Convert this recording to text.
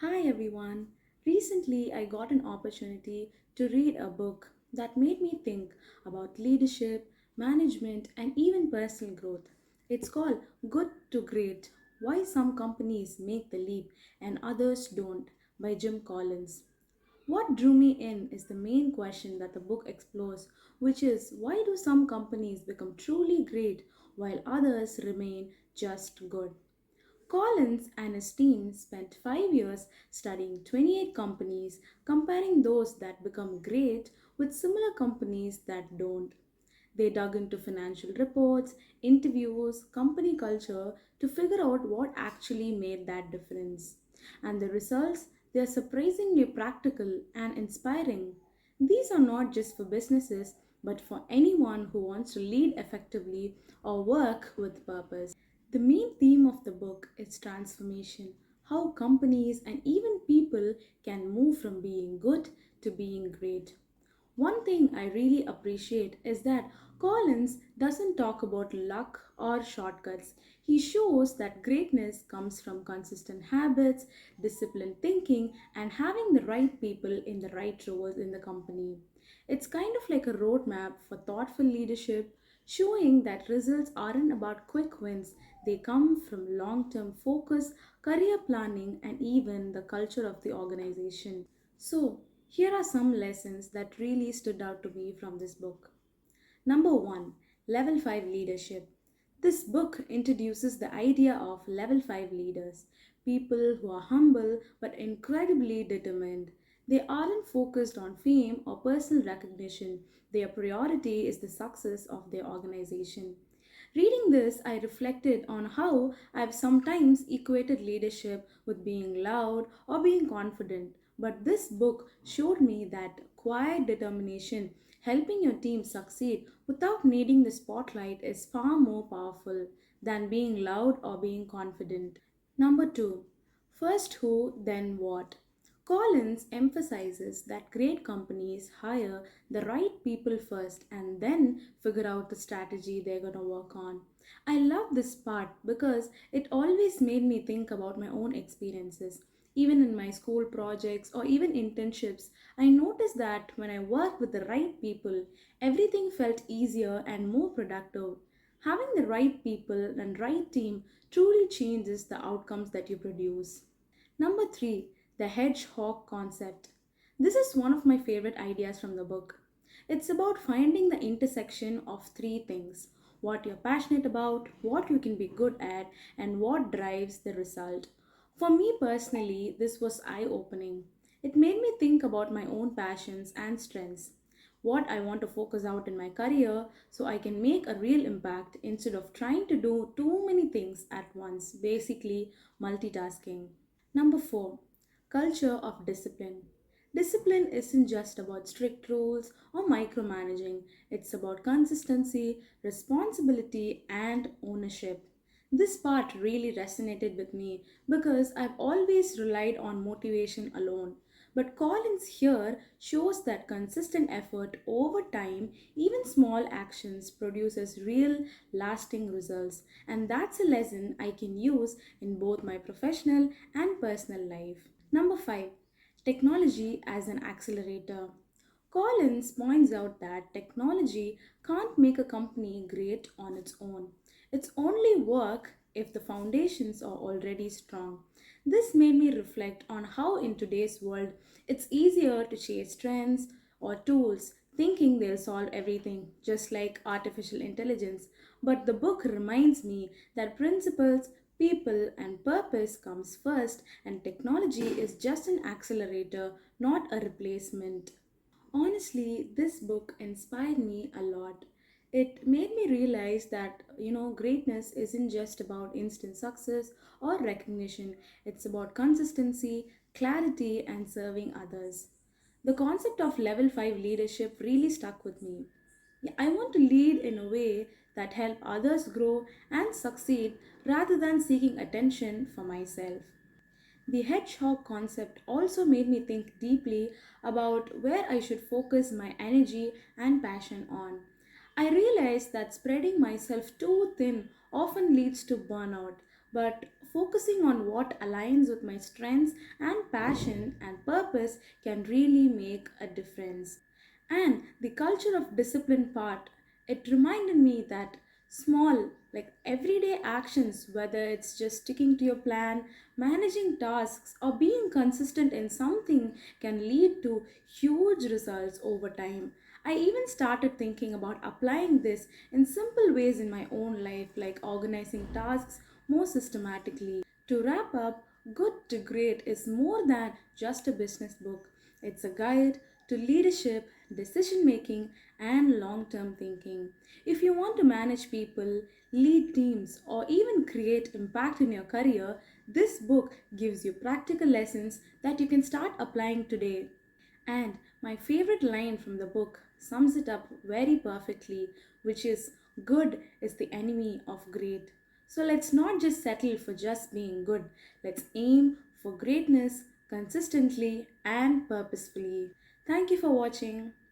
Hi everyone. Recently, I got an opportunity to read a book that made me think about leadership, management, and even personal growth. It's called Good to Great: Why Some Companies Make the Leap and Others Don't by Jim Collins. What drew me in is the main question that the book explores, which is why do some companies become truly great while others remain just good? Collins and his team spent 5 years studying 28 companies, comparing those that become great with similar companies that don't. They dug into financial reports, interviews, company culture to figure out what actually made that difference. And the results, they are surprisingly practical and inspiring. These are not just for businesses, but for anyone who wants to lead effectively or work with purpose. The main theme of the book is transformation, how companies and even people can move from being good to being great. One thing I really appreciate is that Collins doesn't talk about luck or shortcuts. He shows that greatness comes from consistent habits, disciplined thinking, and having the right people in the right roles in the company. It's kind of like a roadmap for thoughtful leadership, showing that results aren't about quick wins, they come from long term focus, career planning, and even the culture of the organization. So, here are some lessons that really stood out to me from this book. Number 1, Level 5 Leadership. This book introduces the idea of Level 5 leaders, people who are humble but incredibly determined. They aren't focused on fame or personal recognition, their priority is the success of their organization. Reading this, I reflected on how I've sometimes equated leadership with being loud or being confident. But this book showed me that quiet determination, helping your team succeed without needing the spotlight, is far more powerful than being loud or being confident. Number 2, First who, then what. Collins emphasizes that great companies hire the right people first and then figure out the strategy they're going to work on. I love this part because it always made me think about my own experiences. Even in my school projects or even internships, I noticed that when I worked with the right people, everything felt easier and more productive. Having the right people and right team truly changes the outcomes that you produce. Number 3, the Hedgehog Concept. This is one of my favorite ideas from the book. It's about finding the intersection of three things: what you're passionate about, what you can be good at, and what drives the result. For me personally, this was eye opening. It made me think about my own passions and strengths, what I want to focus out in my career so I can make a real impact instead of trying to do too many things at once, basically multitasking. Number 4, culture of discipline. Discipline isn't just about strict rules or micromanaging, it's about consistency, responsibility, and ownership. This part really resonated with me because I've always relied on motivation alone. But Collins here shows that consistent effort over time, even small actions, produces real lasting results. And that's a lesson I can use in both my professional and personal life. Number 5, technology as an accelerator. Collins points out that technology can't make a company great on its own. It's only work if the foundations are already strong. This made me reflect on how in today's world it's easier to chase trends or tools thinking they'll solve everything, just like artificial intelligence. But the book reminds me that principles, people, and purpose comes first, and technology is just an accelerator, not a replacement. Honestly, this book inspired me a lot. It made me realize that, greatness isn't just about instant success or recognition, it's about consistency, clarity, and serving others. The concept of level 5 leadership really stuck with me. Yeah, I want to lead in a way that help others grow and succeed rather than seeking attention for myself. The hedgehog concept also made me think deeply about where I should focus my energy and passion on. I realized that spreading myself too thin often leads to burnout, but focusing on what aligns with my strengths and passion and purpose can really make a difference. And the culture of discipline part, it reminded me that small, like everyday actions, whether it's just sticking to your plan, managing tasks, or being consistent in something, can lead to huge results over time. I even started thinking about applying this in simple ways in my own life, like organizing tasks more systematically. To wrap up, Good to Great is more than just a business book. It's a guide to leadership, decision making, and long term thinking. If you want to manage people, lead teams, or even create impact in your career, this book gives you practical lessons that you can start applying today. And my favorite line from the book sums it up very perfectly, which is good is the enemy of great. So let's not just settle for just being good. Let's aim for greatness consistently and purposefully. Thank you for watching.